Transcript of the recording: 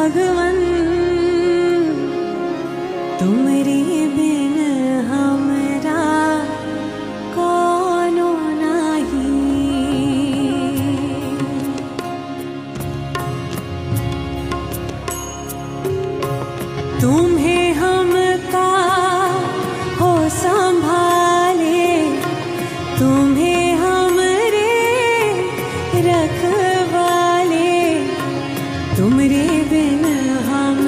भगवन तुमरी बिन हमरा कोनो नहीं। तुम्हें हमका हो संभाले, तुम्हें हमरे रखवाले, तुमरे बिन हम